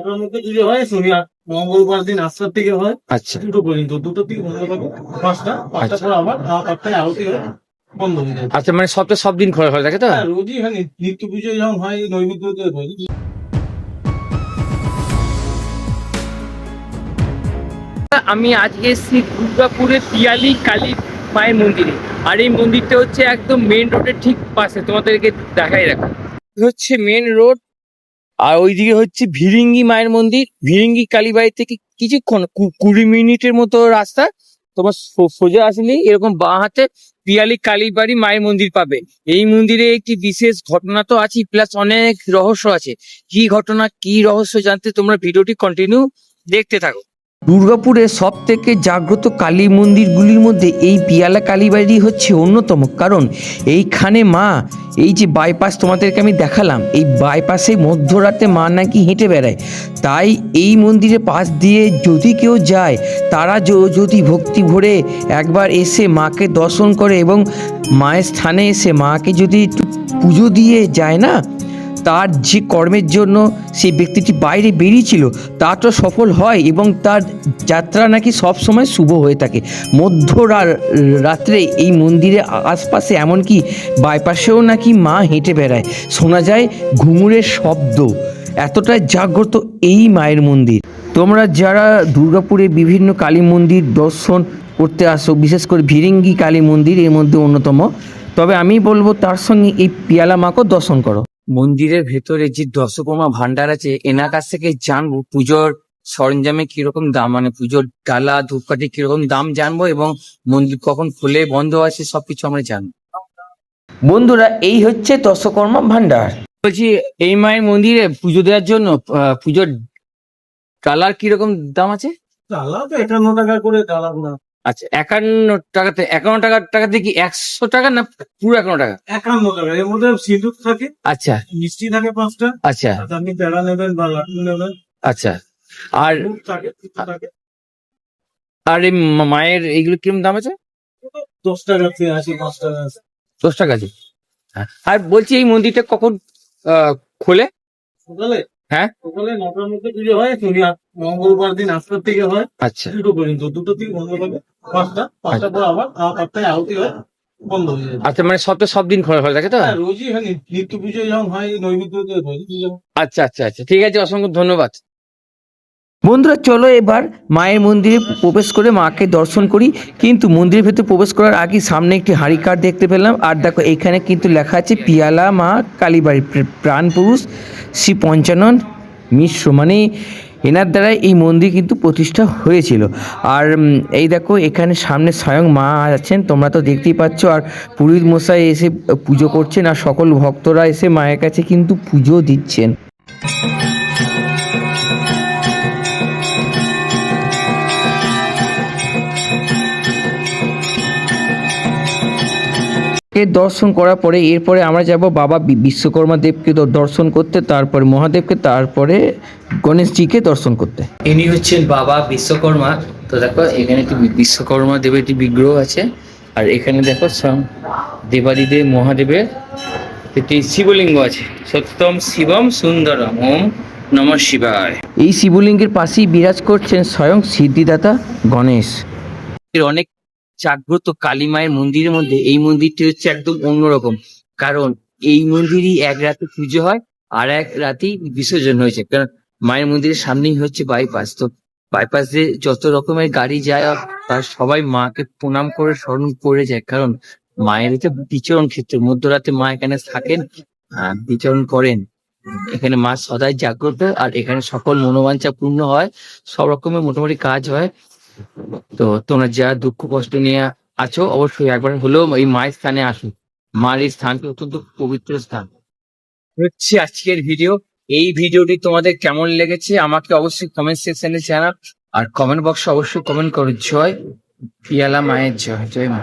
নটার মধ্যে পুজো হয়, শনি আর মঙ্গলবার দিন 8টার থেকে হয়। আচ্ছা 2টো পর্যন্ত, 2টো থেকে বন্ধ থাকে। 5টার পর আবার 8টায় আরতি হয়, বন্ধ হয়ে যায়। আচ্ছা, মানে সপ্তাহে সব দিন খোলা থাকে তো? হ্যাঁ, রোজই হয়। নিত্য পুজো যখন হয় নৈবেদ্য হয়। আমি আজকে এসেছি দুর্গাপুরের পিয়ালি কালী মায়ের মন্দিরে। আর এই মন্দিরটা হচ্ছে একদম মেন রোডের ঠিক পাশে, তোমাদেরকে দেখাই রাখা হচ্ছে মেন রোড। আর ওইদিকে হচ্ছে ভিরিঙ্গি মায়ের মন্দির। ভিরিঙ্গি কালীবাড়ি থেকে কিছুক্ষণ 20 মিনিটের মতো রাস্তা। তোমার সোজা আসলেই এরকম বাঁ হাতে পিয়ালি কালীবাড়ি মায়ের মন্দির পাবে। এই মন্দিরে একটি বিশেষ ঘটনা তো আছে, প্লাস অনেক রহস্য আছে। কি ঘটনা কি রহস্য জানতে তোমরা ভিডিওটি কন্টিনিউ দেখতে থাকো। দুর্গাপুরের সব থেকে জাগ্রত কালী মন্দিরগুলির মধ্যে এই পিয়ালা কালীবাড়ি হচ্ছে অন্যতম। কারণ এইখানে মা, এই যে বাইপাস তোমাদেরকে আমি দেখালাম, এই বাইপাসে মধ্যরাতে মা নাকি হেঁটে বেড়ায়। তাই এই মন্দিরের পাশ দিয়ে যদি কেউ যায়, তারা যদি ভক্তি ভরে একবার এসে মাকে দর্শন করে এবং মায়ের স্থানে এসে মাকে যদি একটু পুজো দিয়ে যায় না, তার যে কর্মের জন্য সেই ব্যক্তিটি বাইরে বেরিয়েছিল তা তো সফল হয় এবং তার যাত্রা নাকি সব সময় শুভ হয়ে থাকে। রাত্রে এই মন্দিরের আশপাশে, এমনকি বাইপাসেও নাকি মা হেঁটে বেড়ায়, শোনা যায় ঘুঙুরের শব্দ। এতটাই জাগ্রত এই মায়ের মন্দির। তোমরা যারা দুর্গাপুরে বিভিন্ন কালী মন্দির দর্শন করতে আসো, বিশেষ করে ভিরিঙ্গি কালী মন্দির এর মধ্যে অন্যতম, তবে আমি বলবো তার সঙ্গে এই পিয়ালা মাকেও দর্শন করো। মন্দিরের ভেতরে যে দশকর্মা ভান্ডার আছে, এনার কাছ থেকে জানবো পুজোর সরঞ্জামে কিরকম দাম, মানে পুজোর ডালা ধূপকাঠি কিরকম দাম জানবো, এবং মন্দির কখন খুলে বন্ধ আছে সবকিছু আমরা জানবো। বন্ধুরা, এই হচ্ছে দশকর্মা ভান্ডার। বলছি, এই মায়ের মন্দিরে পুজো দেওয়ার জন্য পুজোর ডালার কিরকম দাম আছে? ডালা তো 51 টাকা করে ডালা গুলা। আচ্ছা, 51 টাকাতে কি 100 টাকা না পুরো 51 টাকা? 51 টাকা। এর মধ্যে সিঁদুর থাকে, আচ্ছা মিষ্টি থাকে 5টা। আচ্ছা আর আপনি প্যাড়া নেবেন বা লাড্ডু নেবেন, আচ্ছা। আর দুধ থাকে, পিঠা থাকে। আর এই মায়ের এইগুলো কিরকম দাম আছে? 10 টাকা থেকে আছে, 5 টাকা আছে। 10 টাকা আছে। আর বলছি, এই মন্দিরটা কখন খোলে? সকালে হ্যাঁ, সকালে 9টার মধ্যে পুজো হয়, শনি আর মঙ্গলবার দিন 8টার থেকে হয়। আচ্ছা 2টো পর্যন্ত, 2টো থেকে বন্ধ থাকে। 5টার পর আবার 8টায় আরতি হয়, বন্ধ হয়ে যায়। আচ্ছা, মানে সপ্তাহে সব দিন খোলা থাকে তো? হ্যাঁ, রোজই হয়। নিত্য পুজো যখন হয় নৈবেদ্য হয়। আচ্ছা আচ্ছা আচ্ছা, ঠিক আছে, অসংখ্য ধন্যবাদ। বন্ধুরা, চলো এবার মায়ের মন্দিরে প্রবেশ করে মাকে দর্শন করি। কিন্তু মন্দিরের ভেতরে প্রবেশ করার আগে সামনে একটি হাঁড়ি কার্ড দেখতে পেলাম। আর দেখো, এখানে কিন্তু লেখা আছে পিয়ালা মা কালীবাড়ি প্রাণ পুরুষ শ্রী পঞ্চানন মিশ্র, মানে এনার দ্বারা এই মন্দির কিন্তু প্রতিষ্ঠা হয়েছিল। আর এই দেখো, এখানে সামনে স্বয়ং মা আছেন, তোমরা তো দেখতেই পাচ্ছ। আর পুরোহিত মশাই এসে পুজো করছেন, আর সকল ভক্তরা এসে মায়ের কাছে কিন্তু পুজো দিচ্ছেন। এর দর্শন করার পরে এরপরে আমরা যাব বাবা বিশ্বকর্মা দেবকে দর্শন করতে, তারপরে মহাদেবকে, তারপরে গণেশজিকে দর্শন করতে। ইনি হচ্ছেন বাবা বিশ্বকর্মা। তো দেখো, এখানে একটি বিশ্বকর্মা দেবের একটি বিগ্রহ আছে। আর এখানে দেখো স্বয়ং দেবাদিদেব মহাদেবের একটি শিবলিঙ্গ আছে। সত্যম শিবম সুন্দরম, ওম নমঃ শিবায়। এই শিবলিঙ্গের পাশেই বিরাজ করছেন স্বয়ং সিদ্ধিদাতা গণেশ। অনেক জাগ্রত কালী মায়ের মন্দিরের মধ্যে এই মন্দিরটি হচ্ছে একদম অন্যরকম। কারণ এই মন্দিরই এক রাতে পুজো হয়, আর এক রাতেই বিসর্জন হয়েছে। কারণ মায়ের মন্দিরের সামনেই হচ্ছে বাইপাস। তো বাইপাস দিয়ে যত রকমের গাড়ি যায়, তার সবাই মাকে প্রণাম করে স্মরণ করে যায়। কারণ মায়ের এটা বিচরণ ক্ষেত্র, মধ্যরাতে মা এখানে থাকেন, বিচরণ করেন। এখানে মা সদাই জাগ্রত, আর এখানে সকল মনোবাঞ্ছা পূর্ণ হয়, সব রকমের মোটামুটি কাজ হয়। তো তোমরা যারা দুঃখ কষ্ট নিয়ে আছো, অবশ্যই একবার হলেও এই মায়ের স্থানে আসো। মার এই স্থানটি অত্যন্ত পবিত্র স্থান। হচ্ছে আজকের ভিডিও। এই ভিডিওটি তোমাদের কেমন লেগেছে আমাকে অবশ্যই কমেন্ট সেকশনে জানাও, আর কমেন্ট বক্সে অবশ্যই কমেন্ট করো। জয় পিয়ালা মায়ের জয়, জয় মা।